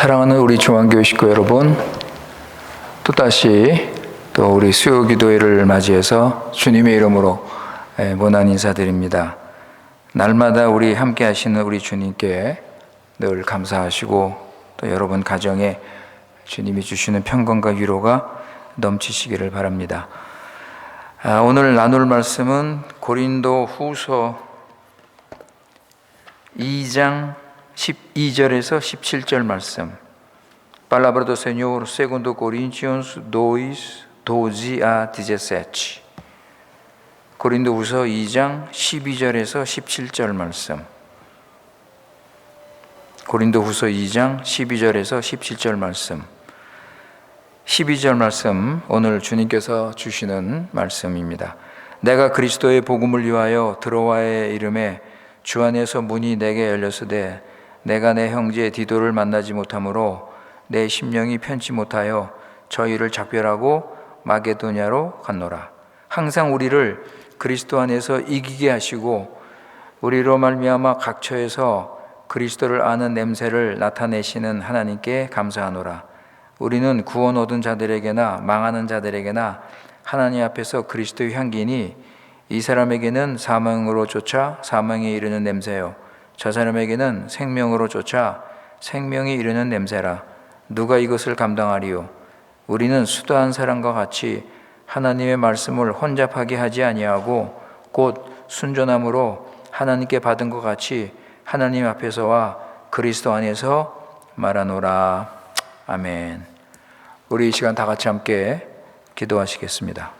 사랑하는 우리 중앙교회 식구 여러분, 또다시 우리 수요기도회를 맞이해서 주님의 이름으로 문안 인사드립니다. 날마다 우리 함께 하시는 우리 주님께 늘 감사하시고 또 여러분 가정에 주님이 주시는 평강과 위로가 넘치시기를 바랍니다. 오늘 나눌 말씀은 고린도 후서 2장 12절에서 17절 말씀. Palavra do Senhor segundo Coríntios 2, 12 a 17. 고린도후서 2장 12절에서 17절 말씀. 고린도후서 2장 12절에서 17절 말씀. 12절 말씀, 오늘 주님께서 주시는 말씀입니다. 내가 그리스도의 복음을 위하여 드로아의 이름에 주 안에서 문이 내게 열렸으되 내가 내 형제 디도를 만나지 못하므로 내 심령이 편치 못하여 저희를 작별하고 마게도냐로 갔노라. 항상 우리를 그리스도 안에서 이기게 하시고 우리로 말미암아 각처에서 그리스도를 아는 냄새를 나타내시는 하나님께 감사하노라. 우리는 구원 얻은 자들에게나 망하는 자들에게나 하나님 앞에서 그리스도의 향기니 이 사람에게는 사망으로 쫓아 사망에 이르는 냄새요 저 사람에게는 생명으로 쫓아 생명에 이르는 냄새라. 누가 이것을 감당하리요? 우리는 수도한 사람과 같이 하나님의 말씀을 혼잡하게 하지 아니하고 곧 순전함으로 하나님께 받은 것 같이 하나님 앞에서와 그리스도 안에서 말하노라. 아멘. 우리 이 시간 다 같이 함께 기도하시겠습니다.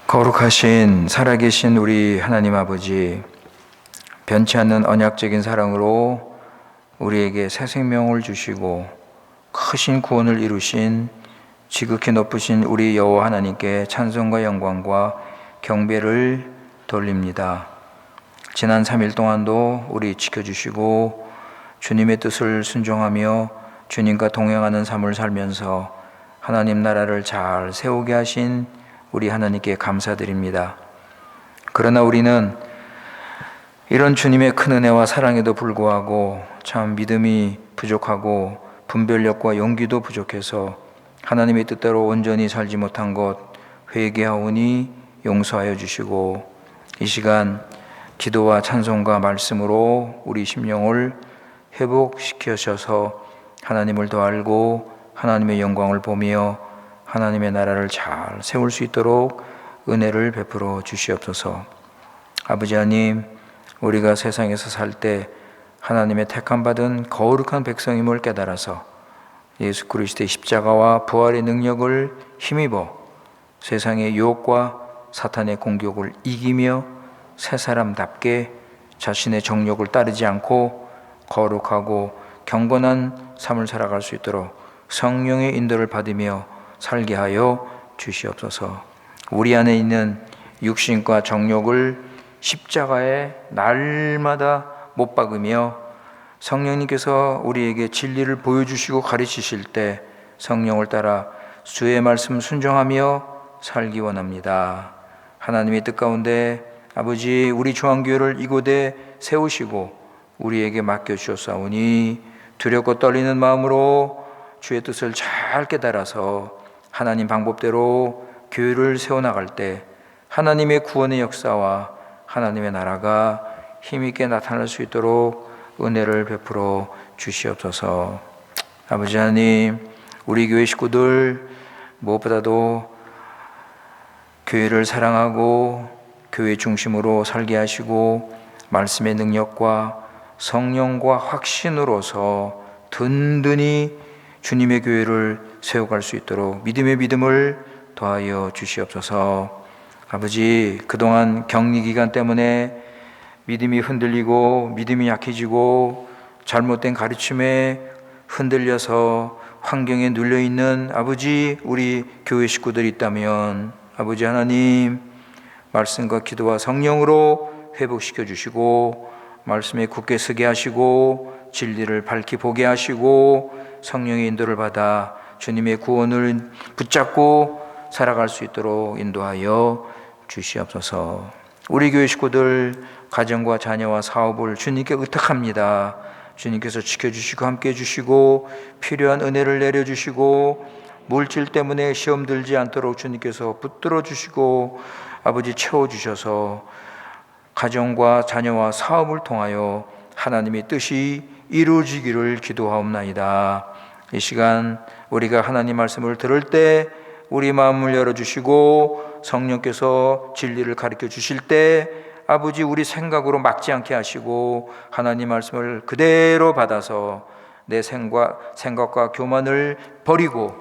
거룩하신 살아계신 우리 하나님 아버지, 변치 않는 언약적인 사랑으로 우리에게 새 생명을 주시고 크신 구원을 이루신 지극히 높으신 우리 여호와 하나님께 찬송과 영광과 경배를 돌립니다. 지난 3일 동안도 우리 지켜주시고 주님의 뜻을 순종하며 주님과 동행하는 삶을 살면서 하나님 나라를 잘 세우게 하신 우리 하나님께 감사드립니다. 그러나 우리는 이런 주님의 큰 은혜와 사랑에도 불구하고 참 믿음이 부족하고 분별력과 용기도 부족해서 하나님의 뜻대로 온전히 살지 못한 것 회개하오니 용서하여 주시고 이 시간 기도와 찬송과 말씀으로 우리 심령을 회복시켜셔서 하나님을 더 알고 하나님의 영광을 보며 하나님의 나라를 잘 세울 수 있도록 은혜를 베풀어 주시옵소서. 아버지 하나님, 우리가 세상에서 살 때 하나님의 택함받은 거룩한 백성임을 깨달아서 예수 그리스도의 십자가와 부활의 능력을 힘입어 세상의 유혹과 사탄의 공격을 이기며 새 사람답게 자신의 정욕을 따르지 않고 거룩하고 경건한 삶을 살아갈 수 있도록 성령의 인도를 받으며 살게 하여 주시옵소서. 우리 안에 있는 육신과 정욕을 십자가에 날마다 못 박으며 성령님께서 우리에게 진리를 보여주시고 가르치실 때 성령을 따라 주의 말씀 순종하며 살기 원합니다. 하나님의 뜻 가운데 아버지 우리 중앙교회를 이곳에 세우시고 우리에게 맡겨주셨사오니 두렵고 떨리는 마음으로 주의 뜻을 잘 깨달아서 하나님 방법대로 교회를 세워나갈 때 하나님의 구원의 역사와 하나님의 나라가 힘있게 나타날 수 있도록 은혜를 베풀어 주시옵소서. 아버지 하나님, 우리 교회 식구들 무엇보다도 교회를 사랑하고 교회 중심으로 살게 하시고 말씀의 능력과 성령과 확신으로서 든든히 주님의 교회를 세워갈 수 있도록 믿음의 믿음을 더하여 주시옵소서. 아버지, 그동안 격리 기간 때문에 믿음이 흔들리고 믿음이 약해지고 잘못된 가르침에 흔들려서 환경에 눌려있는 아버지 우리 교회 식구들이 있다면 아버지 하나님 말씀과 기도와 성령으로 회복시켜 주시고 말씀에 굳게 서게 하시고 진리를 밝히 보게 하시고 성령의 인도를 받아 주님의 구원을 붙잡고 살아갈 수 있도록 인도하여 주시옵소서. 우리 교회 식구들 가정과 자녀와 사업을 주님께 의탁합니다. 주님께서 지켜주시고 함께해 주시고 필요한 은혜를 내려주시고 물질 때문에 시험 들지 않도록 주님께서 붙들어 주시고 아버지 채워주셔서 가정과 자녀와 사업을 통하여 하나님의 뜻이 이루어지기를 기도하옵나이다. 이 시간 우리가 하나님 말씀을 들을 때 우리 마음을 열어주시고 성령께서 진리를 가르쳐 주실 때 아버지 우리 생각으로 막지 않게 하시고 하나님 말씀을 그대로 받아서 내 생각과 교만을 버리고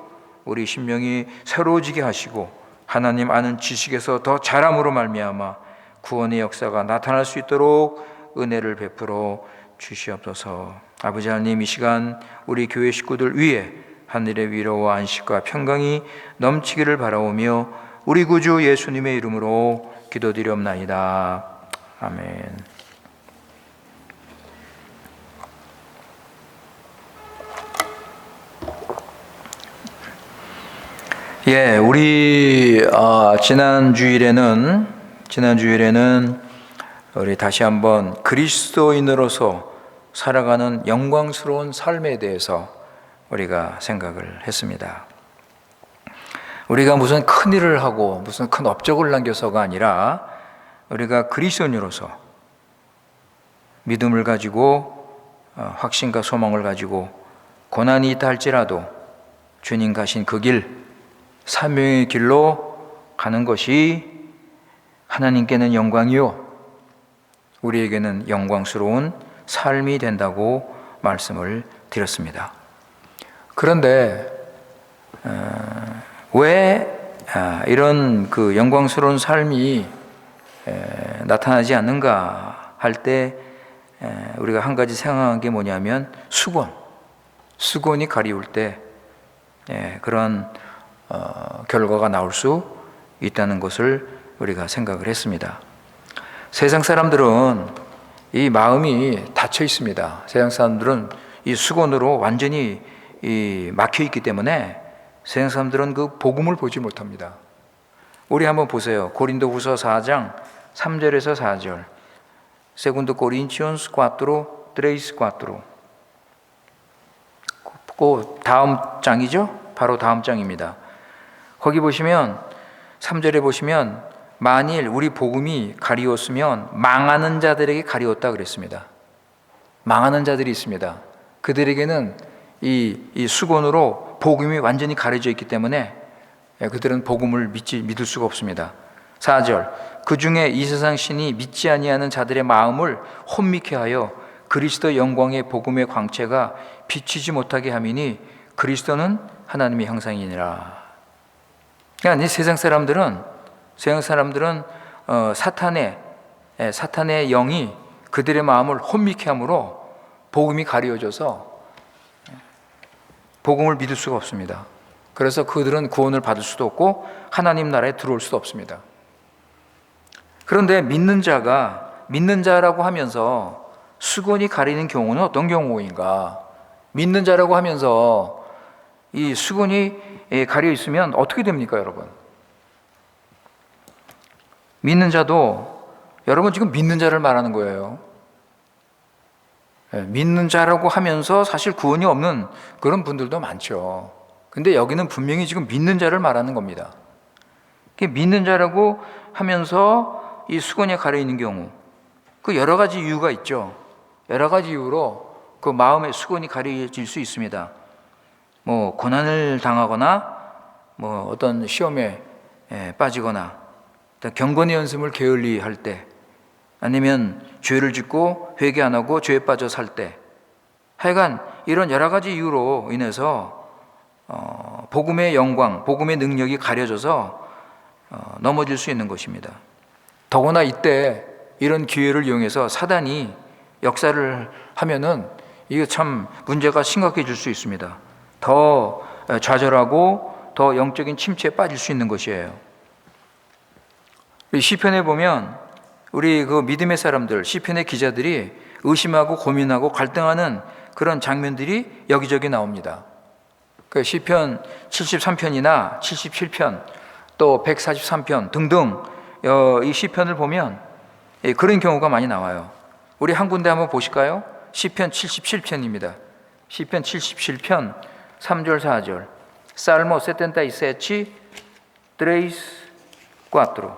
우리 심령이 새로워지게 하시고 하나님 아는 지식에서 더 자람으로 말미암아 구원의 역사가 나타날 수 있도록 은혜를 베풀어 주시옵소서. 아버지 하나님, 이 시간 우리 교회 식구들 위에 하늘의 위로와 안식과 평강이 넘치기를 바라오며 우리 구주 예수님의 이름으로 기도드리옵나이다. 아멘. 우리 지난 주일에는 우리 다시 한번 그리스도인으로서 살아가는 영광스러운 삶에 대해서 우리가 생각을 했습니다. 우리가 무슨 큰 일을 하고 무슨 큰 업적을 남겨서가 아니라 우리가 그리스도인으로서 믿음을 가지고 확신과 소망을 가지고 고난이 있다 할지라도 주님 가신 그 길, 사명의 길로 가는 것이 하나님께는 영광이요 우리에게는 영광스러운 삶이 된다고 말씀을 드렸습니다. 그런데 왜 이런 그 영광스러운 삶이 나타나지 않는가 할 때 우리가 한 가지 생각한 게 뭐냐면 수건이 가리울 때 그런 결과가 나올 수 있다는 것을 우리가 생각을 했습니다. 세상 사람들은 이 마음이 닫혀 있습니다. 세상 사람들은 이 수건으로 완전히 막혀 있기 때문에 세상 사람들은 그 복음을 보지 못합니다. 우리 한번 보세요. 고린도후서 4장 3절에서 4절. Segundo Coríntios 4:3-4. 그 다음 장이죠? 바로 다음 장입니다. 거기 보시면 3절에 보시면 만일 우리 복음이 가리웠으면 망하는 자들에게 가리웠다 그랬습니다. 망하는 자들이 있습니다. 그들에게는 이 수건으로 복음이 완전히 가려져 있기 때문에 그들은 복음을 믿을 수가 없습니다. 4절, 그 중에 이 세상 신이 믿지 아니하는 자들의 마음을 혼미케 하여 그리스도 영광의 복음의 광채가 비치지 못하게 함이니 그리스도는 하나님의 형상이니라. 그러니까 이 세상 사람들은 사탄의 영이 그들의 마음을 혼미케 함으로 복음이 가려져서 복음을 믿을 수가 없습니다. 그래서 그들은 구원을 받을 수도 없고 하나님 나라에 들어올 수도 없습니다. 그런데 믿는 자라고 하면서 수건이 가리는 경우는 어떤 경우인가? 믿는 자라고 하면서 이 수건이 가려 있으면 어떻게 됩니까, 여러분? 믿는 자도, 여러분 지금 믿는 자를 말하는 거예요. 믿는 자라고 하면서 사실 구원이 없는 그런 분들도 많죠. 근데 여기는 분명히 지금 믿는 자를 말하는 겁니다. 믿는 자라고 하면서 이 수건에 가려 있는 경우, 그 여러 가지 이유가 있죠. 여러 가지 이유로 그 마음의 수건이 가려질 수 있습니다. 고난을 당하거나, 어떤 시험에 빠지거나, 경건의 연습을 게을리 할 때, 아니면 죄를 짓고 회개 안 하고 죄에 빠져 살 때, 하여간 이런 여러 가지 이유로 인해서 복음의 영광, 복음의 능력이 가려져서 넘어질 수 있는 것입니다. 더구나 이때 이런 기회를 이용해서 사단이 역사를 하면은 이게 참 문제가 심각해질 수 있습니다. 더 좌절하고 더 영적인 침체에 빠질 수 있는 것이에요. 시편에 보면 우리 그 믿음의 사람들, 시편의 기자들이 의심하고 고민하고 갈등하는 그런 장면들이 여기저기 나옵니다. 그 시편 73편이나 77편 또 143편 등등 이 시편을 보면 그런 경우가 많이 나와요. 우리 한 군데 한번 보실까요? 시편 77편입니다. 시편 77편 3절 4절. Salmo 77, 3, 4.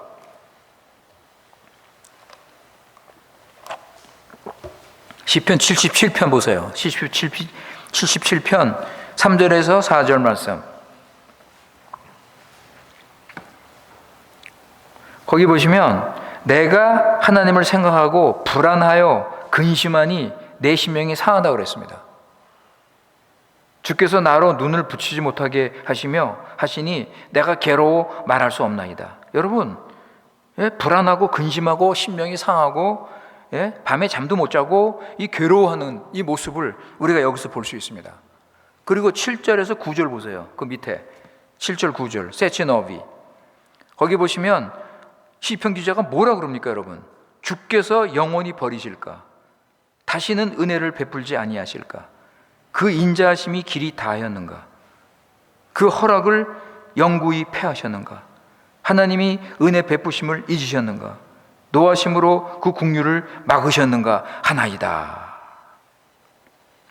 시편 77편 보세요. 77편 3절에서 4절 말씀. 거기 보시면 내가 하나님을 생각하고 불안하여 근심하니 내 심령이 상하다고 그랬습니다. 주께서 나로 눈을 붙이지 못하게 하시니 내가 괴로워 말할 수 없나이다. 여러분, 불안하고 근심하고 심령이 상하고 밤에 잠도 못 자고 이 괴로워하는 이 모습을 우리가 여기서 볼 수 있습니다. 그리고 7절에서 9절 보세요. 그 밑에 7절 9절 세치너비, 거기 보시면 시편 기자가 뭐라 그럽니까? 여러분, 주께서 영원히 버리실까? 다시는 은혜를 베풀지 아니하실까? 그 인자하심이 길이 다하였는가? 그 허락을 영구히 패하셨는가? 하나님이 은혜 베푸심을 잊으셨는가? 노하심으로 그 국류를 막으셨는가 하나이다.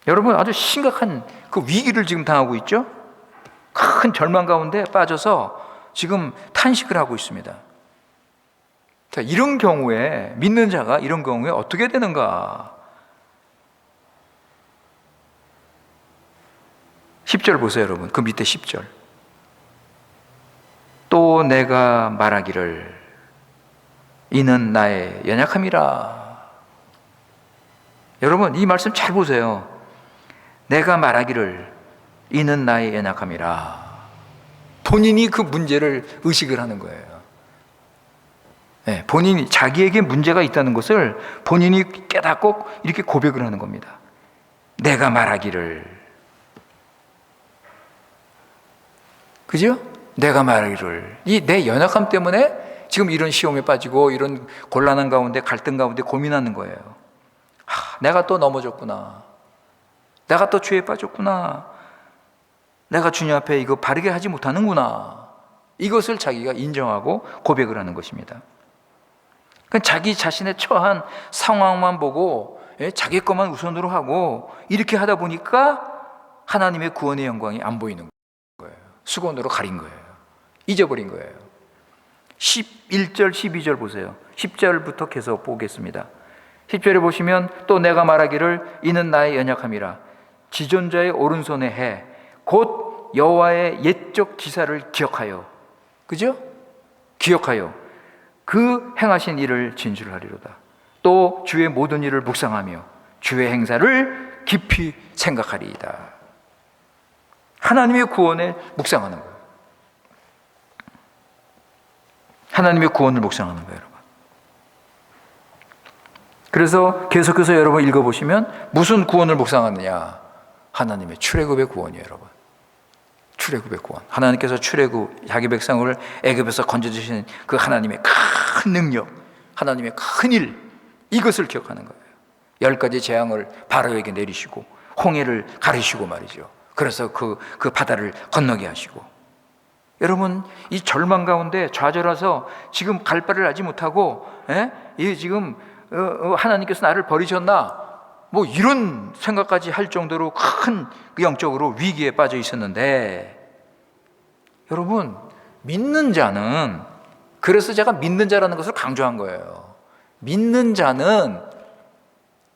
여러분, 아주 심각한 그 위기를 지금 당하고 있죠? 큰 절망 가운데 빠져서 지금 탄식을 하고 있습니다. 자, 이런 경우에 믿는 자가 이런 경우에 어떻게 되는가? 10절 보세요, 여러분. 그 밑에 10절. 또 내가 말하기를 이는 나의 연약함이라. 여러분, 이 말씀 잘 보세요. 내가 말하기를 이는 나의 연약함이라. 본인이 그 문제를 의식을 하는 거예요. 본인이 자기에게 문제가 있다는 것을 본인이 깨닫고 이렇게 고백을 하는 겁니다. 내가 말하기를, 그죠? 내가 말하기를, 이 내 연약함 때문에 지금 이런 시험에 빠지고 이런 곤란한 가운데, 갈등 가운데 고민하는 거예요. 내가 또 넘어졌구나. 내가 또 죄에 빠졌구나. 내가 주님 앞에 이거 바르게 하지 못하는구나. 이것을 자기가 인정하고 고백을 하는 것입니다. 그러니까 자기 자신의 처한 상황만 보고 자기 것만 우선으로 하고 이렇게 하다 보니까 하나님의 구원의 영광이 안 보이는 거예요. 수건으로 가린 거예요. 잊어버린 거예요. 11절 12절 보세요. 10절부터 계속 보겠습니다. 10절에 보시면 또 내가 말하기를 이는 나의 연약함이라. 지존자의 오른손에 해 곧 여호와의 옛적 기사를 기억하여, 그죠? 기억하여 그 행하신 일을 진술하리로다. 또 주의 모든 일을 묵상하며 주의 행사를 깊이 생각하리이다. 하나님의 구원에 묵상하는 거예요. 하나님의 구원을 묵상하는 거예요, 여러분. 그래서 계속해서 여러분 읽어보시면 무슨 구원을 묵상하느냐? 하나님의 출애굽의 구원이에요, 여러분. 출애굽의 구원. 하나님께서 출애굽, 자기 백성을 애굽에서 건져주신 그 하나님의 큰 능력, 하나님의 큰 일, 이것을 기억하는 거예요. 10가지 재앙을 바로에게 내리시고 홍해를 가르시고 말이죠. 그래서 그 바다를 건너게 하시고, 여러분, 이 절망 가운데 좌절해서 지금 갈 바를 알지 못하고, 지금 하나님께서 나를 버리셨나? 뭐 이런 생각까지 할 정도로 큰 영적으로 위기에 빠져 있었는데, 여러분, 믿는 자는, 그래서 제가 믿는 자라는 것을 강조한 거예요. 믿는 자는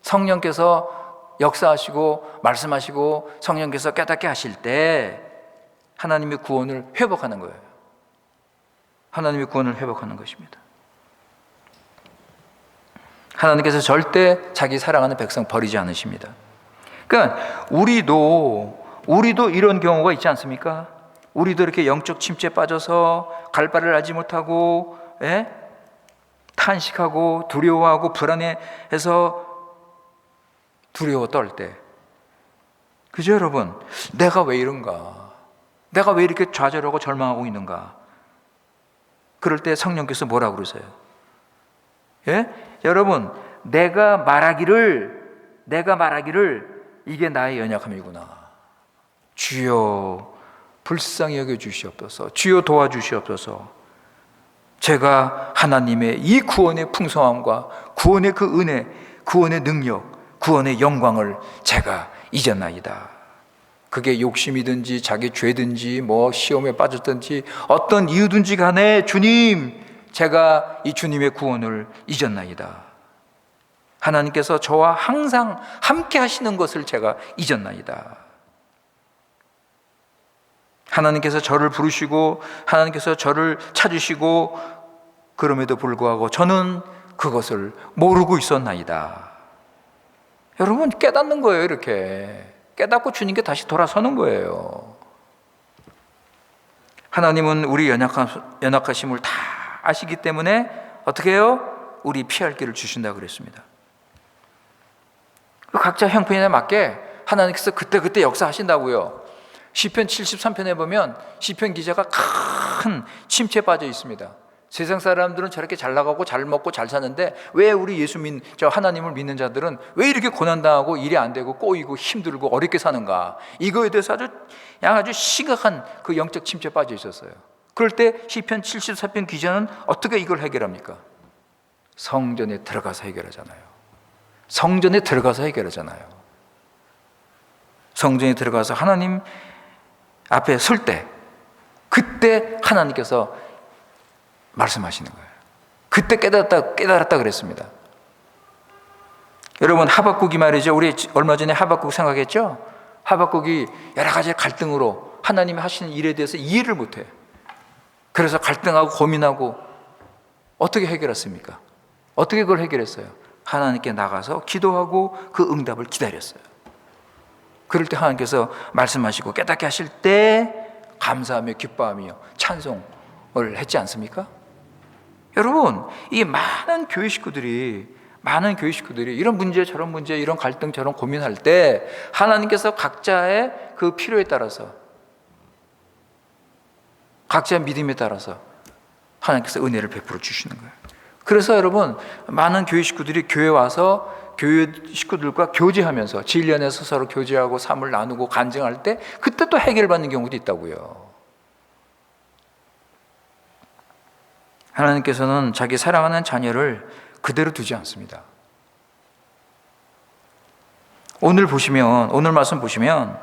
성령께서 역사하시고 말씀하시고 성령께서 깨닫게 하실 때 하나님의 구원을 회복하는 거예요. 하나님의 구원을 회복하는 것입니다. 하나님께서 절대 자기 사랑하는 백성 버리지 않으십니다. 그러니까 우리도 이런 경우가 있지 않습니까? 우리도 이렇게 영적 침체에 빠져서 갈 바를 알지 못하고 탄식하고 두려워하고 불안해해서 두려워 떨 때, 그죠, 여러분? 내가 왜 이런가? 내가 왜 이렇게 좌절하고 절망하고 있는가? 그럴 때 성령께서 뭐라고 그러세요? 여러분, 내가 말하기를 이게 나의 연약함이구나. 주여 불쌍히 여겨 주시옵소서. 주여 도와주시옵소서. 제가 하나님의 이 구원의 풍성함과 구원의 그 은혜, 구원의 능력, 구원의 영광을 제가 잊었나이다. 그게 욕심이든지 자기 죄든지 뭐 시험에 빠졌든지 어떤 이유든지 간에 주님, 제가 이 주님의 구원을 잊었나이다. 하나님께서 저와 항상 함께 하시는 것을 제가 잊었나이다. 하나님께서 저를 부르시고 하나님께서 저를 찾으시고 그럼에도 불구하고 저는 그것을 모르고 있었나이다. 여러분, 깨닫는 거예요. 이렇게 깨닫고 주님께 다시 돌아서는 거예요. 하나님은 우리 연약하심을 다 아시기 때문에 어떻게 해요? 우리 피할 길을 주신다고 그랬습니다. 각자 형편에 맞게 하나님께서 그때그때 역사하신다고요. 시편 73편에 보면 시편 기자가 큰 침체에 빠져 있습니다. 세상 사람들은 저렇게 잘 나가고 잘 먹고 잘 사는데 왜 우리 저 하나님을 믿는 자들은 왜 이렇게 고난당하고 일이 안 되고 꼬이고 힘들고 어렵게 사는가? 이거에 대해서 아주 심각한 그 영적 침체에 빠져 있었어요. 그럴 때 시편 74편 기자는 어떻게 이걸 해결합니까? 성전에 들어가서 해결하잖아요. 성전에 들어가서 해결하잖아요. 성전에 들어가서 하나님 앞에 설 때 그때 하나님께서 말씀하시는 거예요. 그때 깨달았다 그랬습니다. 여러분, 하박국이 말이죠. 우리 얼마 전에 하박국 생각했죠? 하박국이 여러 가지 갈등으로 하나님이 하시는 일에 대해서 이해를 못해. 그래서 갈등하고 고민하고 어떻게 해결했습니까? 어떻게 그걸 해결했어요? 하나님께 나가서 기도하고 그 응답을 기다렸어요. 그럴 때 하나님께서 말씀하시고 깨닫게 하실 때 감사하며 기뻐하며 찬송을 했지 않습니까? 여러분, 이 많은 교회 식구들이 이런 문제 저런 문제 이런 갈등 저런 고민할 때 하나님께서 각자의 그 필요에 따라서 각자의 믿음에 따라서 하나님께서 은혜를 베풀어 주시는 거예요. 그래서 여러분, 많은 교회 식구들이 교회 와서 교회 식구들과 교제하면서 진리 안에서 서로 교제하고 삶을 나누고 간증할 때 그때 또 해결받는 경우도 있다고요. 하나님께서는 자기 사랑하는 자녀를 그대로 두지 않습니다. 오늘 말씀 보시면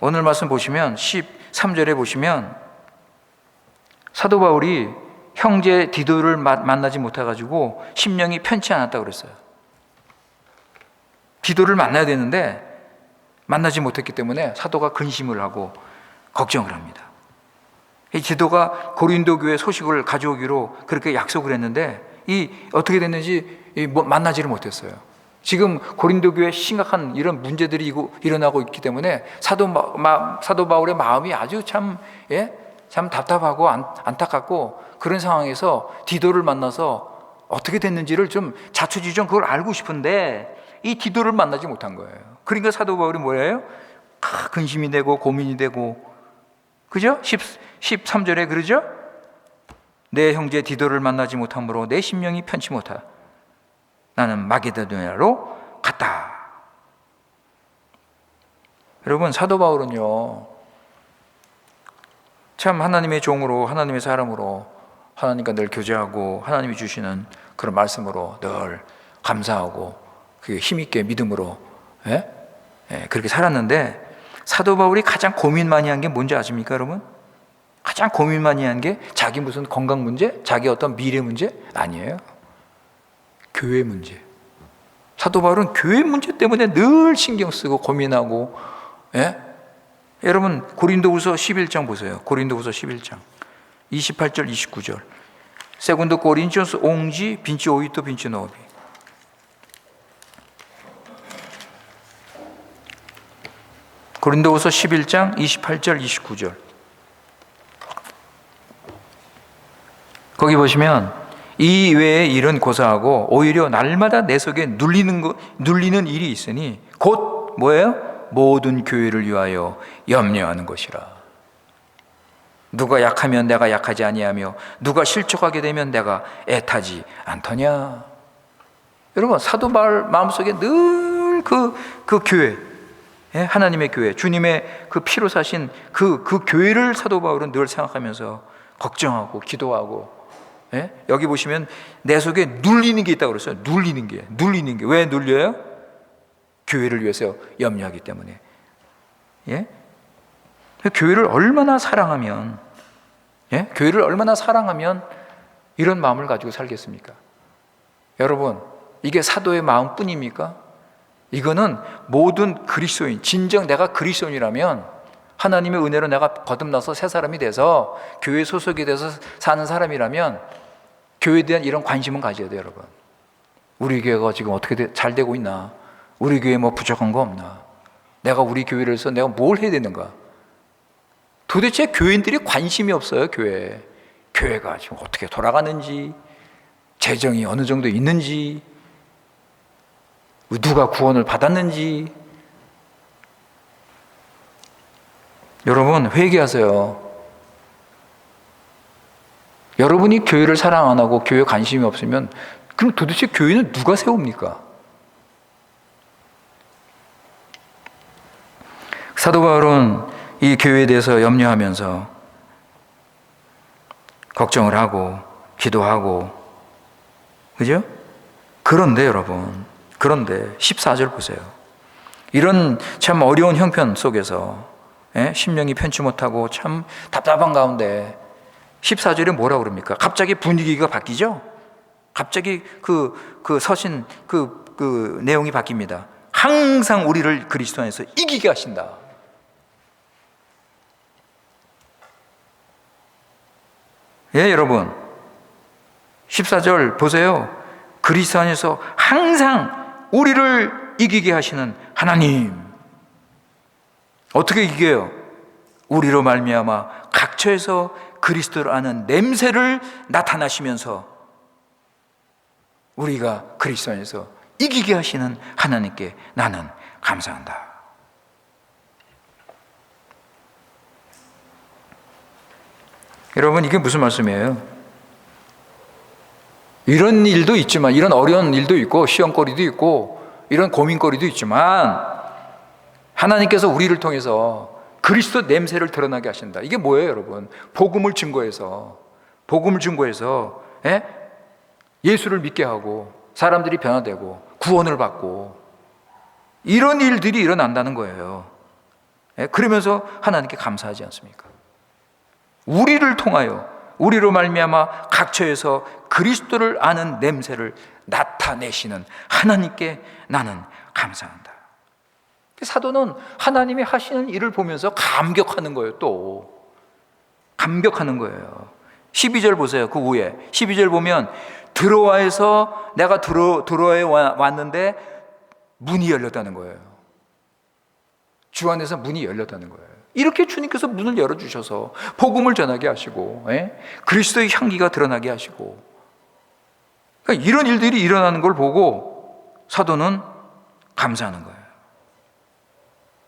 13절에 보시면 사도 바울이 형제 디도를 만나지 못해가지고 심령이 편치 않았다고 그랬어요. 디도를 만나야 되는데 만나지 못했기 때문에 사도가 근심을 하고 걱정을 합니다. 이 디도가 고린도 교회 소식을 가져오기로 그렇게 약속을 했는데 어떻게 됐는지 만나지를 못했어요. 지금 고린도 교회에 심각한 이런 문제들이 일어나고 있기 때문에 사도 바울의 마음이 아주 참 답답하고 안타깝고 그런 상황에서 디도를 만나서 어떻게 됐는지를 좀 자초지종 그걸 알고 싶은데 이 디도를 만나지 못한 거예요. 그러니까 사도 바울이 뭐예요? 근심이 되고 고민이 되고, 그죠? 13절에 그러죠? 내 형제 디도를 만나지 못함으로 내 심령이 편치 못하. 나는 마게도냐로 갔다. 여러분, 사도 바울은요, 참 하나님의 종으로, 하나님의 사람으로 하나님과 늘 교제하고 하나님이 주시는 그런 말씀으로 늘 감사하고 그 힘있게 믿음으로 그렇게 살았는데, 사도 바울이 가장 고민 많이 한 게 뭔지 아십니까, 여러분? 가장 고민 많이 한 게 자기 무슨 건강 문제, 자기 어떤 미래 문제 아니에요. 교회 문제. 사도 바울은 교회 문제 때문에 늘 신경 쓰고 고민하고. 여러분, 고린도후서 11장 보세요. 고린도후서 11장 28절 29절. 세군도 코린티오스 옹지 빈치 오이토 빈치 노비. 고린도후서 11장 28절 29절. 거기 보시면 이 외의 일은 고사하고 오히려 날마다 내 속에 눌리는 일이 있으니 곧 뭐예요? 모든 교회를 위하여 염려하는 것이라. 누가 약하면 내가 약하지 아니하며 누가 실족하게 되면 내가 애타지 않더냐. 여러분, 사도 바울 마음속에 늘 그 교회, 하나님의 교회, 주님의 그 피로 사신 그 교회를 사도 바울은 늘 생각하면서 걱정하고 기도하고. 여기 보시면 내 속에 눌리는 게 있다고 그랬어요. 눌리는 게. 왜 눌려요? 교회를 위해서 염려하기 때문에. 교회를 얼마나 사랑하면 이런 마음을 가지고 살겠습니까? 여러분, 이게 사도의 마음뿐입니까? 이거는 모든 그리스도인, 진정 내가 그리스도인이라면, 하나님의 은혜로 내가 거듭나서 새 사람이 돼서 교회 소속이 돼서 사는 사람이라면 교회에 대한 이런 관심은 가져야 돼요, 여러분. 우리 교회가 지금 어떻게 잘 되고 있나? 우리 교회에 뭐 부족한 거 없나? 내가 우리 교회를 해서 내가 뭘 해야 되는가? 도대체 교인들이 관심이 없어요. 교회가 지금 어떻게 돌아가는지, 재정이 어느 정도 있는지, 누가 구원을 받았는지. 여러분, 회개하세요. 여러분이 교회를 사랑 안 하고 교회에 관심이 없으면 그럼 도대체 교회는 누가 세웁니까? 사도 바울은 이 교회에 대해서 염려하면서 걱정을 하고 기도하고, 그죠? 그런데 여러분, 그런데 14절 보세요. 이런 참 어려운 형편 속에서 심령이 편치 못하고 참 답답한 가운데 14절에 뭐라고 그럽니까? 갑자기 분위기가 바뀌죠? 갑자기 그 서신 그 내용이 바뀝니다. 항상 우리를 그리스도 안에서 이기게 하신다. 예, 여러분. 14절 보세요. 그리스도 안에서 항상 우리를 이기게 하시는 하나님. 어떻게 이겨요? 우리로 말미암아 각처에서 그리스도를 아는 냄새를 나타나시면서 우리가 그리스도 안에서 이기게 하시는 하나님께 나는 감사한다. 여러분, 이게 무슨 말씀이에요? 이런 일도 있지만, 이런 어려운 일도 있고 시험거리도 있고 이런 고민거리도 있지만 하나님께서 우리를 통해서 그리스도 냄새를 드러나게 하신다. 이게 뭐예요, 여러분? 복음을 증거해서 예수를 믿게 하고 사람들이 변화되고 구원을 받고 이런 일들이 일어난다는 거예요. 그러면서 하나님께 감사하지 않습니까? 우리를 통하여, 우리로 말미암아 각처에서 그리스도를 아는 냄새를 나타내시는 하나님께 나는 감사한다. 사도는 하나님이 하시는 일을 보면서 감격하는 거예요. 또 감격하는 거예요. 12절 보세요. 그 후에 12절 보면 드로아에서 내가 드로아에 왔는데 문이 열렸다는 거예요. 주 안에서 문이 열렸다는 거예요. 이렇게 주님께서 문을 열어주셔서 복음을 전하게 하시고 그리스도의 향기가 드러나게 하시고, 그러니까 이런 일들이 일어나는 걸 보고 사도는 감사하는 거예요.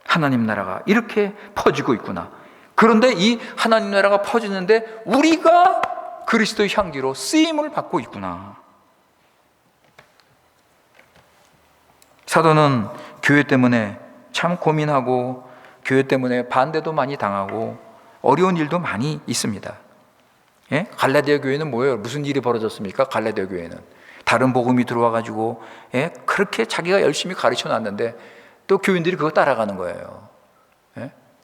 하나님 나라가 이렇게 퍼지고 있구나. 그런데 이 하나님 나라가 퍼지는데 우리가 그리스도의 향기로 쓰임을 받고 있구나. 사도는 교회 때문에 참 고민하고 교회 때문에 반대도 많이 당하고 어려운 일도 많이 있습니다. 갈라디아 교회는 뭐예요? 무슨 일이 벌어졌습니까? 갈라디아 교회는 다른 복음이 들어와가지고 그렇게 자기가 열심히 가르쳐 놨는데 또 교인들이 그거 따라가는 거예요.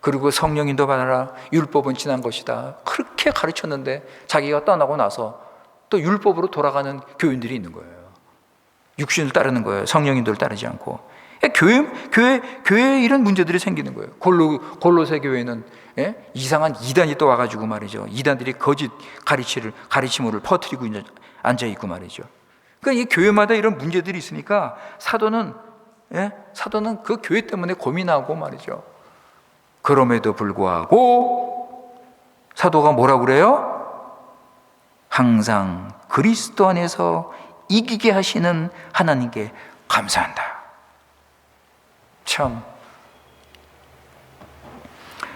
그리고 성령인도 받아라, 율법은 지난 것이다, 그렇게 가르쳤는데 자기가 떠나고 나서 또 율법으로 돌아가는 교인들이 있는 거예요. 육신을 따르는 거예요. 성령인도를 따르지 않고. 교회에 이런 문제들이 생기는 거예요. 골로새 교회는 이상한 이단이 또 와가지고 말이죠. 이단들이 거짓 가르침을 퍼뜨리고 앉아있고 말이죠. 그러니까 이 교회마다 이런 문제들이 있으니까 사도는 그 교회 때문에 고민하고 말이죠. 그럼에도 불구하고 사도가 뭐라고 그래요? 항상 그리스도 안에서 이기게 하시는 하나님께 감사한다. 참,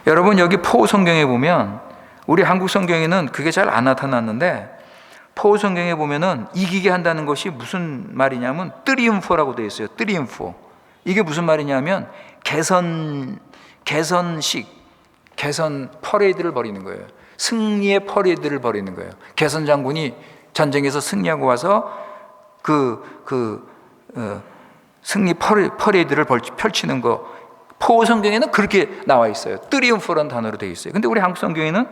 여러분, 여기 포 성경에 보면, 우리 한국 성경에는 그게 잘 안 나타났는데 포 성경에 보면은 이기게 한다는 것이 무슨 말이냐면 트리움포라고 되어 있어요. 트리움포. 이게 무슨 말이냐면 개선 퍼레이드를 벌이는 거예요. 승리의 퍼레이드를 벌이는 거예요. 개선 장군이 전쟁에서 승리하고 와서 승리 퍼레이드를 펼치는 거, 포 성경에는 그렇게 나와 있어요. 트리움프라는 단어로 되어 있어요. 근데 우리 한국 성경에는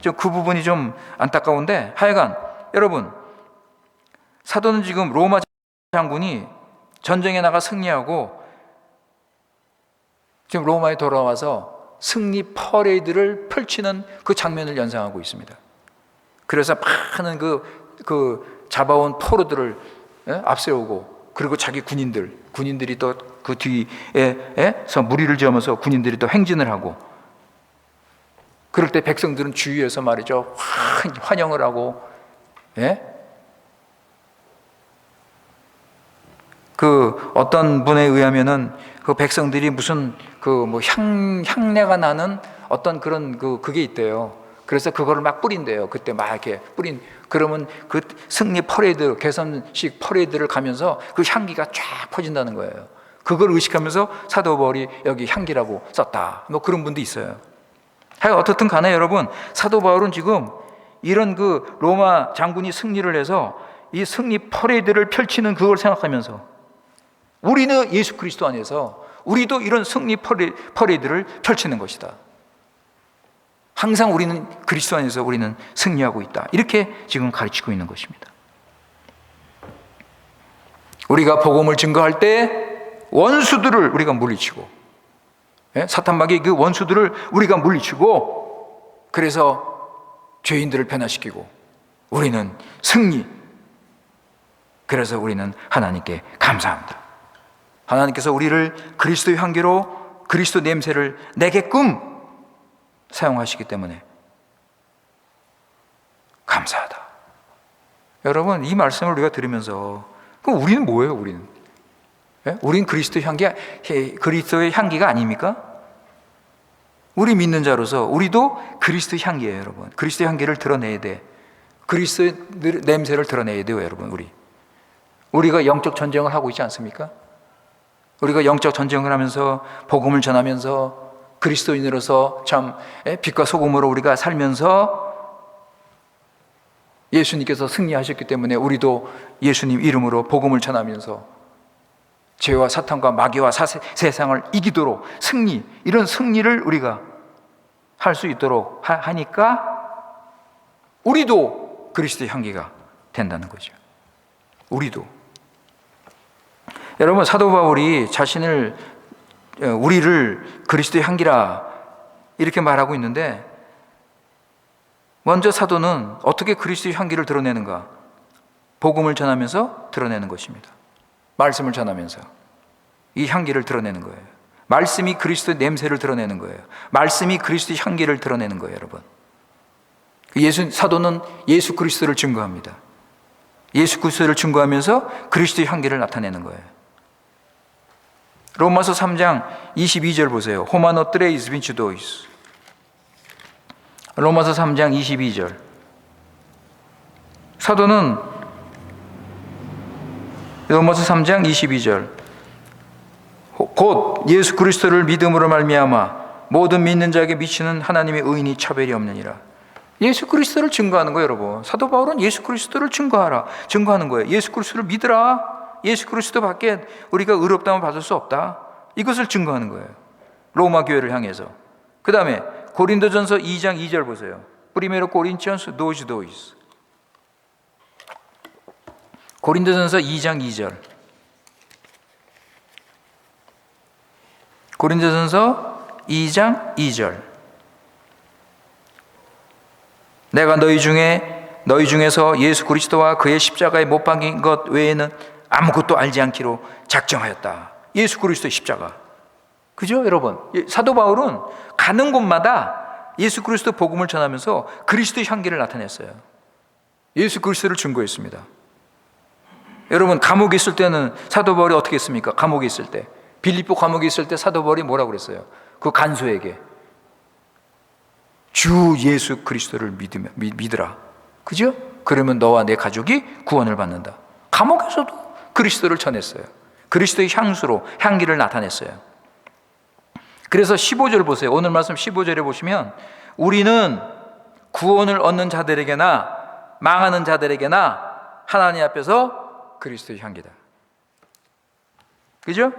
그 부분이 좀 안타까운데, 하여간 여러분, 사도는 지금 로마 장군이 전쟁에 나가 승리하고 지금 로마에 돌아와서 승리 퍼레이드를 펼치는 그 장면을 연상하고 있습니다. 그래서 많은 그 잡아온 포로들을 앞세우고 그리고 자기 군인들이 또 그 뒤에서 무리를 지으면서 군인들이 또 행진을 하고, 그럴 때 백성들은 주위에서 말이죠, 환영을 하고, 예? 그 어떤 분에 의하면은 그 백성들이 무슨 향내가 나는 어떤 그런 그게 있대요. 그래서 그거를 막 뿌린대요. 그때 막 이렇게 그러면 그 승리 퍼레이드, 개선식 퍼레이드를 가면서 그 향기가 쫙 퍼진다는 거예요. 그걸 의식하면서 사도 바울이 여기 향기라고 썼다. 뭐 그런 분도 있어요. 어떻든 간에 여러분, 사도 바울은 지금 이런 그 로마 장군이 승리를 해서 이 승리 퍼레이드를 펼치는 그걸 생각하면서, 우리는 예수 그리스도 안에서 우리도 이런 승리 퍼레이드를 펼치는 것이다. 항상 우리는 그리스도 안에서 우리는 승리하고 있다. 이렇게 지금 가르치고 있는 것입니다. 우리가 복음을 증거할 때 원수들을 우리가 물리치고, 사탄마귀의 그 원수들을 우리가 물리치고, 그래서 죄인들을 변화시키고 우리는 승리. 그래서 우리는 하나님께 감사합니다. 하나님께서 우리를 그리스도의 향기로 그리스도 냄새를 내게끔 사용하시기 때문에 감사하다. 여러분, 이 말씀을 우리가 들으면서 그럼 우리는 뭐예요? 우리는 그리스도의 향기가 아닙니까? 우리 믿는 자로서 우리도 그리스도의 향기예요, 여러분. 그리스도의 향기를 드러내야 돼. 그리스도의 냄새를 드러내야 돼요, 여러분. 우리가 영적 전쟁을 하고 있지 않습니까? 우리가 영적 전쟁을 하면서 복음을 전하면서 그리스도인으로서 참 빛과 소금으로 우리가 살면서 예수님께서 승리하셨기 때문에 우리도 예수님 이름으로 복음을 전하면서 죄와 사탄과 마귀와 세상을 이기도록 이런 승리를 우리가 할 수 있도록 하니까 우리도 그리스도의 향기가 된다는 거죠. 우리도. 여러분, 사도 바울이 우리를 그리스도의 향기라 이렇게 말하고 있는데, 먼저 사도는 어떻게 그리스도의 향기를 드러내는가? 복음을 전하면서 드러내는 것입니다. 말씀을 전하면서 이 향기를 드러내는 거예요. 말씀이 그리스도의 냄새를 드러내는 거예요. 말씀이 그리스도의 향기를 드러내는 거예요, 여러분. 사도는 예수 그리스도를 증거합니다. 예수 그리스도를 증거하면서 그리스도의 향기를 나타내는 거예요. 로마서 3장 22절 보세요. 호마노 트레이스 빈치도이스. 로마서 3장 22절. 사도는 로마서 3장 22절. 곧 예수 그리스도를 믿음으로 말미암아 모든 믿는 자에게 미치는 하나님의 의인이 차별이 없느니라. 예수 그리스도를 증거하는 거예요, 여러분. 사도 바울은 예수 그리스도를 증거하는 거예요. 예수 그리스도를 믿으라. 예수 그리스도밖에 우리가 의롭다함을 받을 수 없다. 이것을 증거하는 거예요. 로마 교회를 향해서. 그 다음에 고린도전서 2장 2절 보세요. 프리메로 코린티안스 도이스. 고린도전서 2장 2절. 고린도전서 2장 2절. 내가 너희 중에서 예수 그리스도와 그의 십자가에 못 박힌 것 외에는 아무것도 알지 않기로 작정하였다. 예수 그리스도의 십자가. 그죠, 여러분? 사도 바울은 가는 곳마다 예수 그리스도 복음을 전하면서 그리스도의 향기를 나타냈어요. 예수 그리스도를 증거했습니다. 여러분, 감옥에 있을 때는 사도 바울이 어떻게 했습니까? 감옥에 있을 때, 빌립보 감옥에 있을 때 사도 바울이 뭐라고 그랬어요? 그 간수에게 주 예수 그리스도를 믿으라. 그죠? 그러면 너와 내 가족이 구원을 받는다. 감옥에서도 그리스도를 전했어요. 그리스도의 향기를 나타냈어요. 그래서 15절 보세요. 오늘 말씀 15절에 보시면 우리는 구원을 얻는 자들에게나 망하는 자들에게나 하나님 앞에서 그리스도의 향기다. 그죠?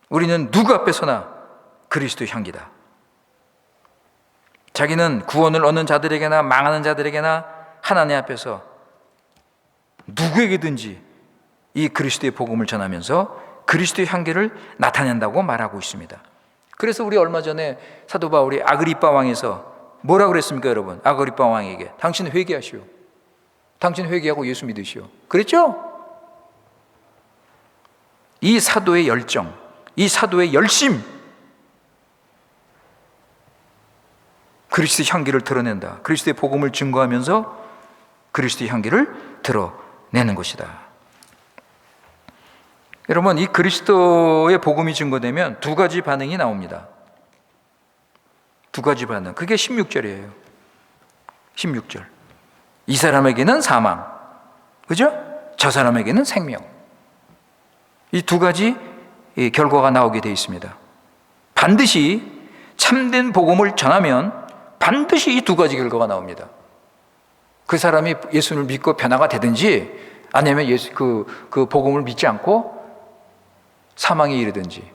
우리는 누구 앞에서나 그리스도의 향기다. 자기는 구원을 얻는 자들에게나 망하는 자들에게나 하나님 앞에서 누구에게든지 이 그리스도의 복음을 전하면서 그리스도의 향기를 나타낸다고 말하고 있습니다. 그래서 우리 얼마 전에 사도 바울이 아그리빠 왕에서 뭐라고 그랬습니까, 여러분? 아그리빠 왕에게 당신 회개하시오. 당신 회개하고 예수 믿으시오. 그랬죠? 이 사도의 열정, 이 사도의 열심, 그리스도의 향기를 드러낸다. 그리스도의 복음을 증거하면서 그리스도의 향기를 드러내는 것이다. 여러분, 이 그리스도의 복음이 증거되면 두 가지 반응이 나옵니다. 두 가지 반응. 그게 16절이에요. 16절. 이 사람에게는 사망, 그죠? 저 사람에게는 생명. 이 두 가지 결과가 나오게 되어 있습니다. 반드시 참된 복음을 전하면 반드시 이 두 가지 결과가 나옵니다. 그 사람이 예수를 믿고 변화가 되든지 아니면 그 복음을 믿지 않고 사망에 이르든지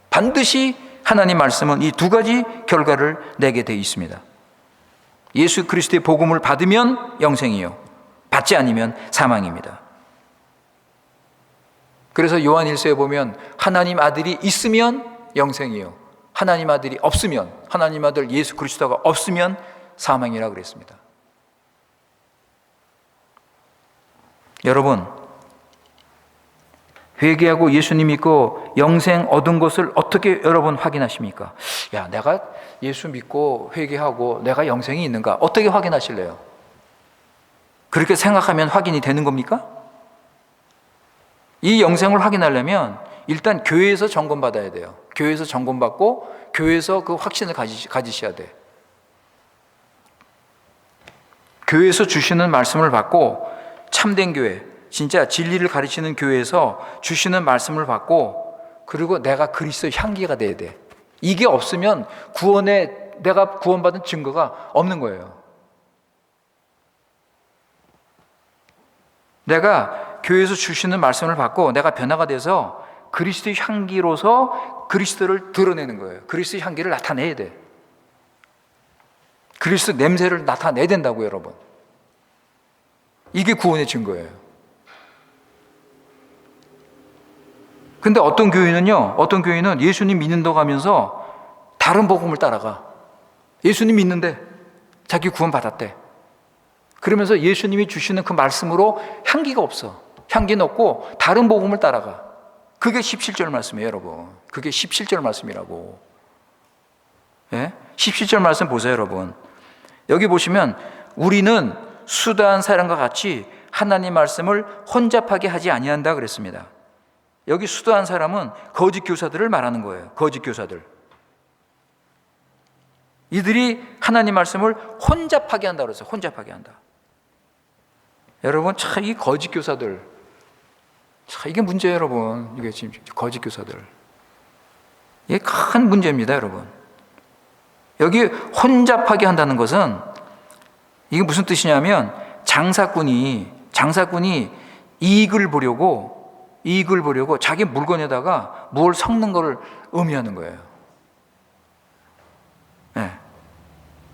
반드시 하나님 말씀은 이 두 가지 결과를 내게 되어 있습니다. 예수 그리스도의 복음을 받으면 영생이요, 받지 않으면 사망입니다. 그래서 요한 1서에 보면 하나님 아들이 있으면 영생이요, 하나님 아들이 없으면, 하나님 아들 예수 그리스도가 없으면 사망이라 그랬습니다. 여러분, 회개하고 예수님 믿고 영생 얻은 것을 어떻게 여러분 확인하십니까? 야, 내가 예수 믿고 회개하고 내가 영생이 있는가? 어떻게 확인하실래요? 그렇게 생각하면 확인이 되는 겁니까? 이 영생을 확인하려면 일단 교회에서 점검받아야 돼요. 교회에서 점검받고 교회에서 그 확신을 가지셔야 돼. 교회에서 주시는 말씀을 받고 참된 교회, 진짜 진리를 가르치는 교회에서 주시는 말씀을 받고 그리고 내가 그리스도의 향기가 돼야 돼. 이게 없으면 내가 구원받은 증거가 없는 거예요. 내가 교회에서 주시는 말씀을 받고 내가 변화가 돼서 그리스도의 향기로서 그리스도를 드러내는 거예요. 그리스도의 향기를 나타내야 돼. 그리스도 냄새를 나타내야 된다고요, 여러분. 이게 구원의 증거예요. 근데 어떤 교회는 예수님 믿는다고 하면서 다른 복음을 따라가. 예수님 믿는데 자기 구원 받았대. 그러면서 예수님이 주시는 그 말씀으로 향기가 없어. 향기는 없고 다른 복음을 따라가. 그게 17절 말씀이에요, 여러분. 그게 17절 말씀이라고. 예? 17절 말씀 보세요, 여러분. 여기 보시면 우리는 수다한 사람과 같이 하나님 말씀을 혼잡하게 하지 아니한다 그랬습니다. 여기 수다한 사람은 거짓 교사들을 말하는 거예요. 거짓 교사들. 이들이 하나님 말씀을 혼잡하게 한다 그랬어요. 혼잡하게 한다. 여러분, 참 이 거짓 교사들, 참 이게 문제예요, 여러분. 이게 지금 거짓 교사들. 이게 큰 문제입니다, 여러분. 여기 혼잡하게 한다는 것은 이게 무슨 뜻이냐면 장사꾼이 이익을 보려고 자기 물건에다가 뭘 섞는 것을 의미하는 거예요. 네.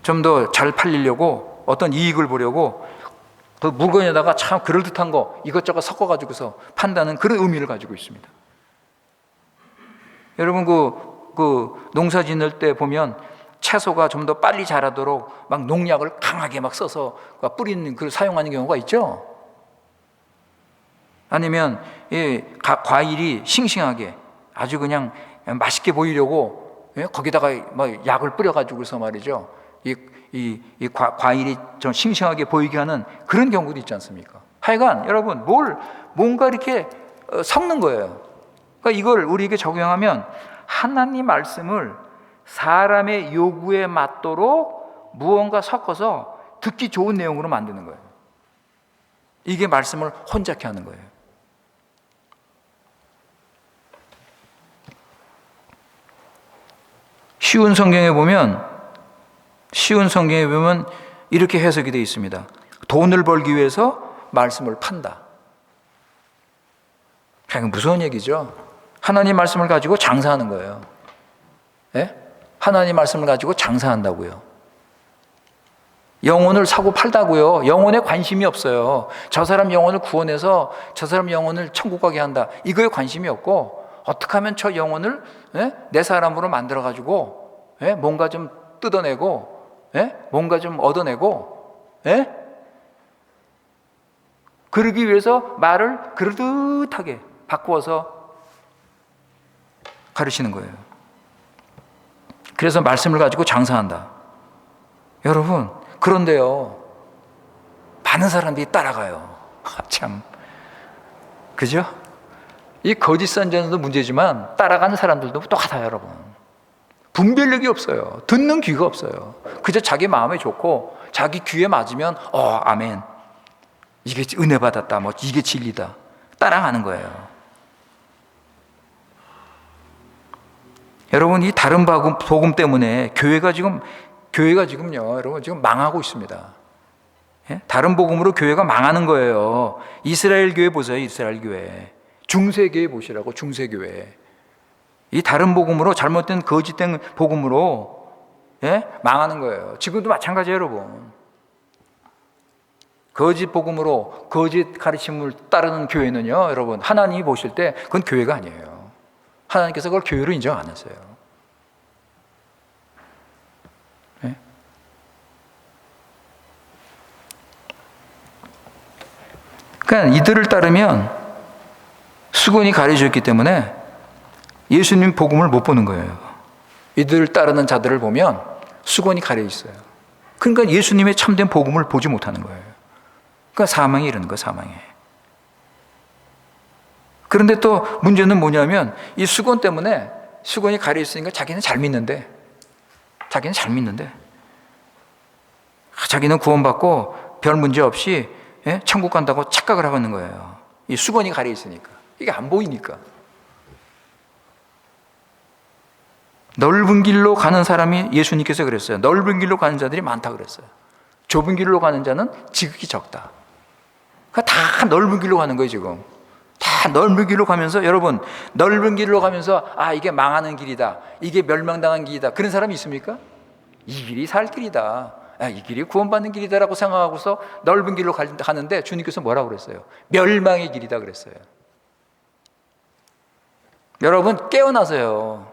좀 더 잘 팔리려고 어떤 이익을 보려고 그 물건에다가 참 그럴듯한 거 이것저것 섞어가지고서 판다는 그런 의미를 가지고 있습니다. 여러분 그 농사 짓는 때 보면 채소가 좀 더 빨리 자라도록 막 농약을 강하게 막 써서 뿌리는 그 사용하는 경우가 있죠. 아니면 이 과일이 싱싱하게 아주 그냥 맛있게 보이려고 거기다가 막 약을 뿌려가지고서 말이죠. 이 과일이 좀 싱싱하게 보이게 하는 그런 경우도 있지 않습니까? 하여간 여러분 뭔가 이렇게 섞는 거예요. 그러니까 이걸 우리에게 적용하면 하나님 말씀을 사람의 요구에 맞도록 무언가 섞어서 듣기 좋은 내용으로 만드는 거예요. 이게 말씀을 혼잡케 하는 거예요. 쉬운 성경에 보면 이렇게 해석이 되어 있습니다. 돈을 벌기 위해서 말씀을 판다. 그냥 무서운 얘기죠. 하나님 말씀을 가지고 장사하는 거예요. 예? 하나님 말씀을 가지고 장사한다고요. 영혼을 사고 팔다고요. 영혼에 관심이 없어요. 저 사람 영혼을 구원해서 저 사람 영혼을 천국 가게 한다. 이거에 관심이 없고 어떻게 하면 저 영혼을 내 사람으로 만들어가지고 뭔가 좀 뜯어내고 뭔가 좀 얻어내고 그러기 위해서 말을 그럴듯하게 바꾸어서 가르치는 거예요. 그래서 말씀을 가지고 장사한다. 여러분, 그런데요, 많은 사람들이 따라가요. 참, 그죠? 이 거짓 선전도 문제지만 따라가는 사람들도 똑같아요, 여러분. 분별력이 없어요. 듣는 귀가 없어요. 그저 자기 마음에 좋고 자기 귀에 맞으면 아멘, 이게 은혜 받았다, 뭐 이게 진리다, 따라가는 거예요. 여러분, 이 다른 복음 때문에 교회가 지금요, 여러분, 지금 망하고 있습니다. 예? 다른 복음으로 교회가 망하는 거예요. 이스라엘 교회 보세요. 이스라엘 교회, 중세교회 보시라고. 중세교회, 이 다른 복음으로, 잘못된 거짓된 복음으로, 예? 망하는 거예요. 지금도 마찬가지예요, 여러분. 거짓 복음으로 거짓 가르침을 따르는 교회는요, 여러분, 하나님이 보실 때 그건 교회가 아니에요. 하나님께서 그걸 교회로 인정 안 했어요. 네? 그러니까 이들을 따르면 수건이 가려졌기 때문에 예수님 복음을 못 보는 거예요. 이들을 따르는 자들을 보면 수건이 가려 있어요. 그러니까 예수님의 참된 복음을 보지 못하는 거예요. 그러니까 사망에 이르는 거예요, 사망에. 그런데 또 문제는 뭐냐면 이 수건 때문에, 수건이 가려 있으니까 자기는 잘 믿는데 자기는 구원받고 별 문제 없이, 예? 천국 간다고 착각을 하고 있는 거예요. 이 수건이 가려 있으니까, 이게 안 보이니까. 넓은 길로 가는 사람이, 예수님께서 그랬어요. 넓은 길로 가는 자들이 많다 그랬어요. 좁은 길로 가는 자는 지극히 적다. 그러니까 다 넓은 길로 가는 거예요, 지금. 다 넓은 길로 가면서, 여러분, 넓은 길로 가면서 이게 망하는 길이다, 이게 멸망당한 길이다, 그런 사람이 있습니까? 이 길이 살 길이다, 이 길이 구원받는 길이다라고 생각하고서 넓은 길로 가는데 주님께서 뭐라고 그랬어요? 멸망의 길이다 그랬어요. 여러분, 깨어나세요.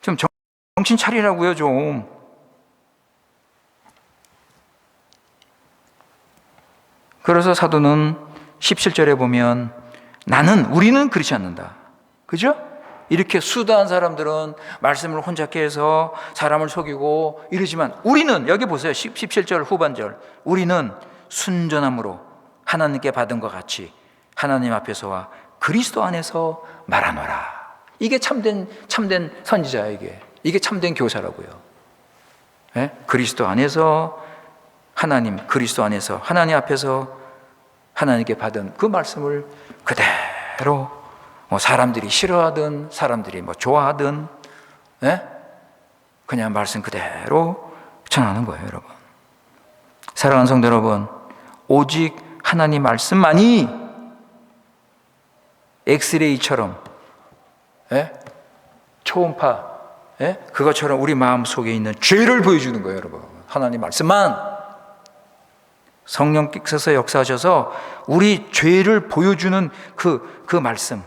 좀 정신 차리라고요, 좀. 그래서 사도는 17절에 보면 우리는 그렇지 않는다. 그죠? 이렇게 수다한 사람들은 말씀을 혼잡게 해서 사람을 속이고 이러지만 우리는, 여기 보세요. 17절 후반절, 우리는 순전함으로 하나님께 받은 것 같이 하나님 앞에서와 그리스도 안에서 말하노라. 이게 참된 선지자예요. 이게 참된 교사라고요. 예? 그리스도 안에서 그리스도 안에서 하나님 앞에서 하나님께 받은 그 말씀을 그대로, 사람들이 싫어하든 사람들이 좋아하든, 예? 그냥 말씀 그대로 전하는 거예요, 여러분. 사랑하는 성도 여러분, 오직 하나님 말씀만이 엑스레이처럼, 예? 초음파, 예? 그것처럼 우리 마음 속에 있는 죄를 보여주는 거예요, 여러분. 하나님 말씀만. 성령께서 역사하셔서 우리 죄를 보여주는 그 말씀,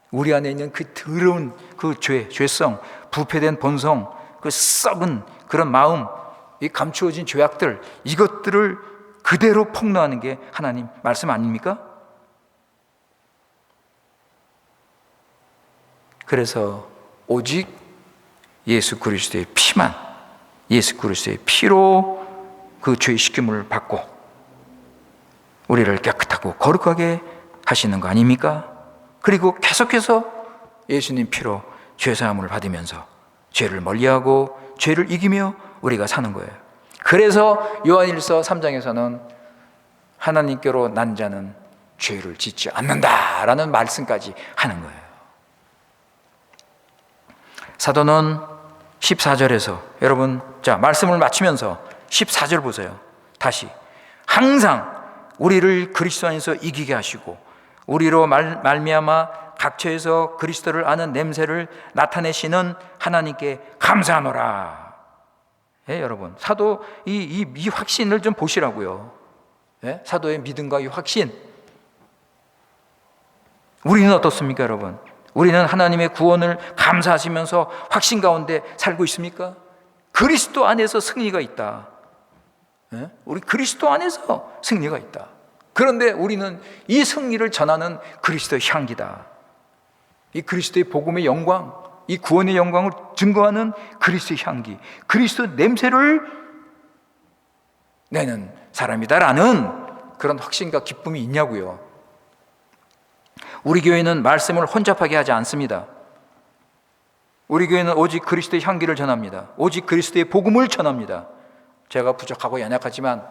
우리 안에 있는 그 더러운 그 죄성, 부패된 본성, 그 썩은 그런 마음, 이 감추어진 죄악들, 이것들을 그대로 폭로하는 게 하나님 말씀 아닙니까? 그래서 오직 예수 그리스도의 피만, 예수 그리스도의 피로 그 죄의 씻김을 받고 우리를 깨끗하고 거룩하게 하시는 거 아닙니까? 그리고 계속해서 예수님 피로 죄사함을 받으면서 죄를 멀리하고 죄를 이기며 우리가 사는 거예요. 그래서 요한일서 3장에서는 하나님께로 난 자는 죄를 짓지 않는다라는 말씀까지 하는 거예요. 사도는 14절에서, 여러분, 자, 말씀을 마치면서 14절 보세요. 다시, 항상 우리를 그리스도 안에서 이기게 하시고 우리로 말미암아 각처에서 그리스도를 아는 냄새를 나타내시는 하나님께 감사하노라. 예, 여러분, 사도 이 확신을 좀 보시라고요. 예? 사도의 믿음과 이 확신. 우리는 어떻습니까, 여러분? 우리는 하나님의 구원을 감사하시면서 확신 가운데 살고 있습니까? 그리스도 안에서 승리가 있다. 우리 그리스도 안에서 승리가 있다. 그런데 우리는 이 승리를 전하는 그리스도의 향기다. 이 그리스도의 복음의 영광, 이 구원의 영광을 증거하는 그리스도의 향기, 그리스도 냄새를 내는 사람이다라는 그런 확신과 기쁨이 있냐고요. 우리 교회는 말씀을 혼잡하게 하지 않습니다. 우리 교회는 오직 그리스도의 향기를 전합니다. 오직 그리스도의 복음을 전합니다. 제가 부족하고 연약하지만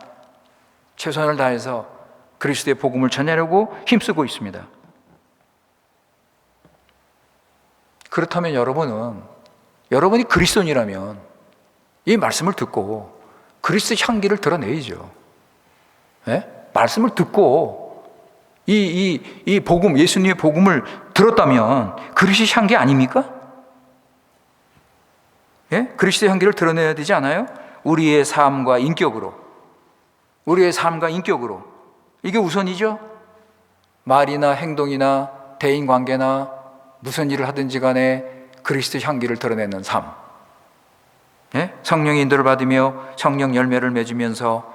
최선을 다해서 그리스도의 복음을 전하려고 힘쓰고 있습니다. 그렇다면 여러분이 그리스도인이라면 이 말씀을 듣고 그리스도의 향기를 드러내야죠. 네? 말씀을 듣고 이 복음, 예수님의 복음을 들었다면 그리스도의 향기 아닙니까? 예? 그리스도의 향기를 드러내야 되지 않아요? 우리의 삶과 인격으로. 이게 우선이죠. 말이나 행동이나 대인관계나 무슨 일을 하든지 간에 그리스도의 향기를 드러내는 삶. 예? 성령의 인도를 받으며 성령 열매를 맺으면서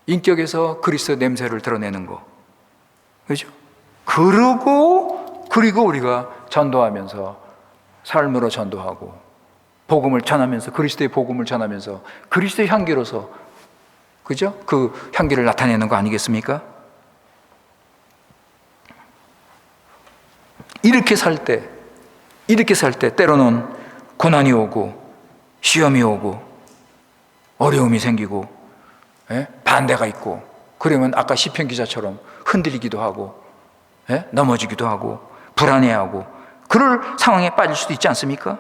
인격에서 그리스도 냄새를 드러내는 거. 그죠? 그리고 우리가 전도하면서 삶으로 전도하고 복음을 전하면서 그리스도의 복음을 전하면서 그리스도의 향기로서 그죠? 그 향기를 나타내는 거 아니겠습니까? 이렇게 살 때 때로는 고난이 오고 시험이 오고 어려움이 생기고 반대가 있고 그러면 아까 시편 기자처럼 흔들리기도 하고 넘어지기도 하고 불안해하고 그럴 상황에 빠질 수도 있지 않습니까?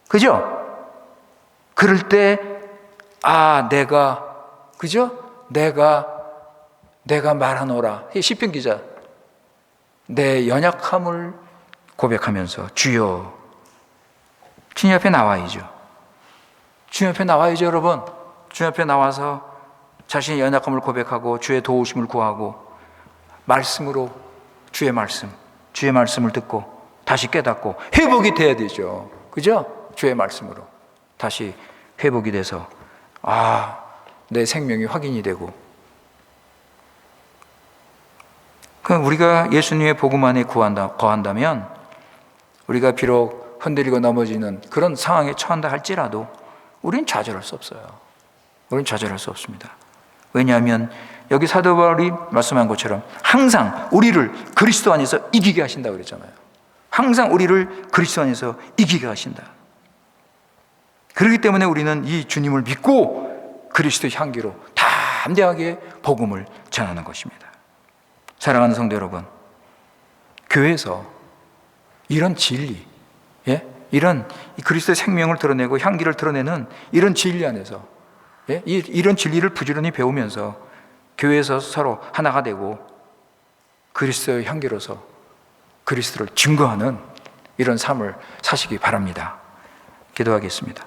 그죠? 그럴 때 내가 말하노라. 시편 기자 내 연약함을 고백하면서 주님 앞에 나와야죠. 주님 앞에 나와야죠, 여러분. 주님 앞에 나와서 자신의 연약함을 고백하고 주의 도우심을 구하고 말씀으로 주의 말씀을 듣고 다시 깨닫고 회복이 돼야 되죠. 그죠? 주의 말씀으로 다시 회복이 돼서 내 생명이 확인이 되고 그럼 우리가 예수님의 복음 안에 거한다면 우리가 비록 흔들리고 넘어지는 그런 상황에 처한다 할지라도 우리는 좌절할 수 없어요. 우리는 좌절할 수 없습니다. 왜냐하면 여기 사도 바울이 말씀한 것처럼 항상 우리를 그리스도 안에서 이기게 하신다고 그랬잖아요. 항상 우리를 그리스도 안에서 이기게 하신다. 그렇기 때문에 우리는 이 주님을 믿고 그리스도의 향기로 담대하게 복음을 전하는 것입니다. 사랑하는 성도 여러분, 교회에서 이런 진리, 이런 그리스도의 생명을 드러내고 향기를 드러내는 이런 진리 안에서 이런 진리를 부지런히 배우면서 교회에서 서로 하나가 되고 그리스도의 향기로서 그리스도를 증거하는 이런 삶을 사시기 바랍니다. 기도하겠습니다.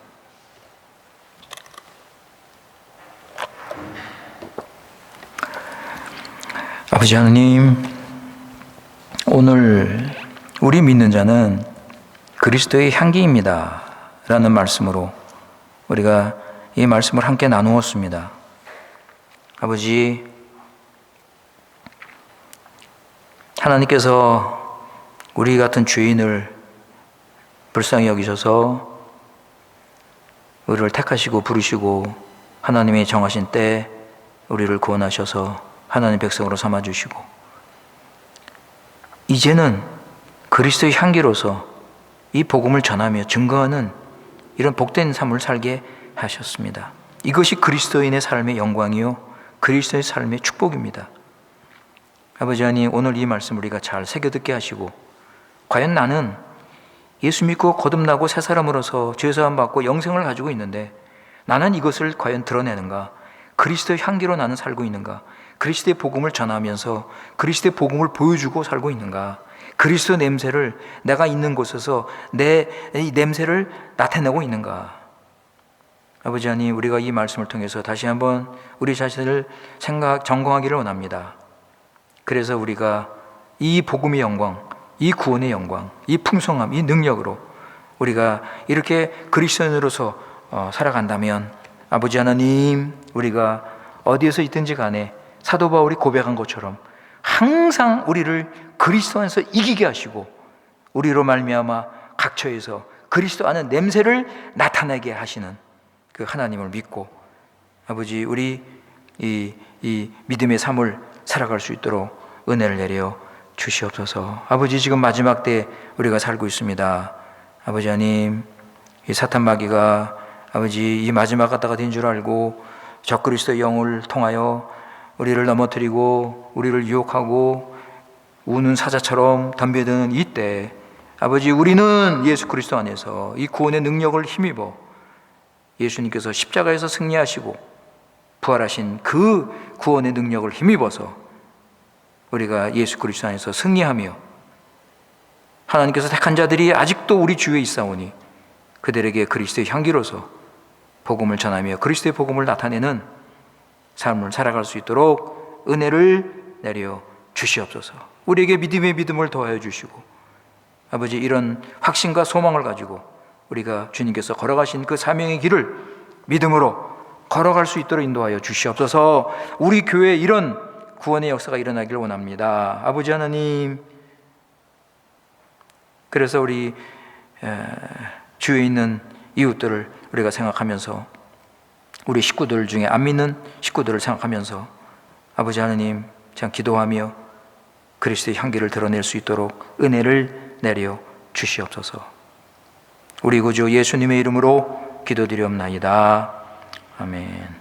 아버지 하나님, 오늘 우리 믿는 자는 그리스도의 향기입니다 라는 말씀으로 우리가 이 말씀을 함께 나누었습니다. 아버지, 하나님께서 우리 같은 죄인을 불쌍히 여기셔서 우리를 택하시고 부르시고 하나님의 정하신 때 우리를 구원하셔서 하나님 백성으로 삼아주시고 이제는 그리스도의 향기로서 이 복음을 전하며 증거하는 이런 복된 삶을 살게 하셨습니다. 이것이 그리스도인의 삶의 영광이요 그리스도의 삶의 축복입니다. 아버지 하나님, 오늘 이 말씀 우리가 잘 새겨듣게 하시고 과연 나는 예수 믿고 거듭나고 새 사람으로서 죄사함 받고 영생을 가지고 있는데 나는 이것을 과연 드러내는가? 그리스도의 향기로 나는 살고 있는가? 그리스도의 복음을 전하면서 그리스도의 복음을 보여주고 살고 있는가? 그리스도 냄새를 내가 있는 곳에서 내 이 냄새를 나타내고 있는가? 아버지 하나님, 우리가 이 말씀을 통해서 다시 한번 우리 자신을 점검하기를 원합니다. 그래서 우리가 이 복음의 영광, 이 구원의 영광, 이 풍성함, 이 능력으로 우리가 이렇게 그리스도인으로서 살아간다면 아버지 하나님, 우리가 어디에서 있든지 간에 사도 바울이 고백한 것처럼 항상 우리를 그리스도 안에서 이기게 하시고 우리로 말미암아 각처에서 그리스도 아는 냄새를 나타내게 하시는 그 하나님을 믿고 아버지 우리 이 믿음의 삶을 살아갈 수 있도록 은혜를 내려 주시옵소서. 아버지 지금 마지막 때 우리가 살고 있습니다. 아버지 하나님 이 사탄 마귀가 아버지 이 마지막 때가 된 줄 알고 적그리스도의 영을 통하여 우리를 넘어뜨리고 우리를 유혹하고 우는 사자처럼 덤벼드는 이때 아버지 우리는 예수 그리스도 안에서 이 구원의 능력을 힘입어 예수님께서 십자가에서 승리하시고 부활하신 그 구원의 능력을 힘입어서 우리가 예수 그리스도 안에서 승리하며 하나님께서 택한 자들이 아직도 우리 주위에 있사오니 그들에게 그리스도의 향기로서 복음을 전하며 그리스도의 복음을 나타내는 삶을 살아갈 수 있도록 은혜를 내려 주시옵소서. 우리에게 믿음의 믿음을 더하여 주시고 아버지 이런 확신과 소망을 가지고 우리가 주님께서 걸어가신 그 사명의 길을 믿음으로 걸어갈 수 있도록 인도하여 주시옵소서. 우리 교회에 이런 구원의 역사가 일어나길 원합니다. 아버지 하나님, 그래서 우리 주위에 있는 이웃들을 우리가 생각하면서 우리 식구들 중에 안 믿는 식구들을 생각하면서 아버지 하나님 참 기도하며 그리스도의 향기를 드러낼 수 있도록 은혜를 내려 주시옵소서. 우리 구주 예수님의 이름으로 기도드리옵나이다. 아멘.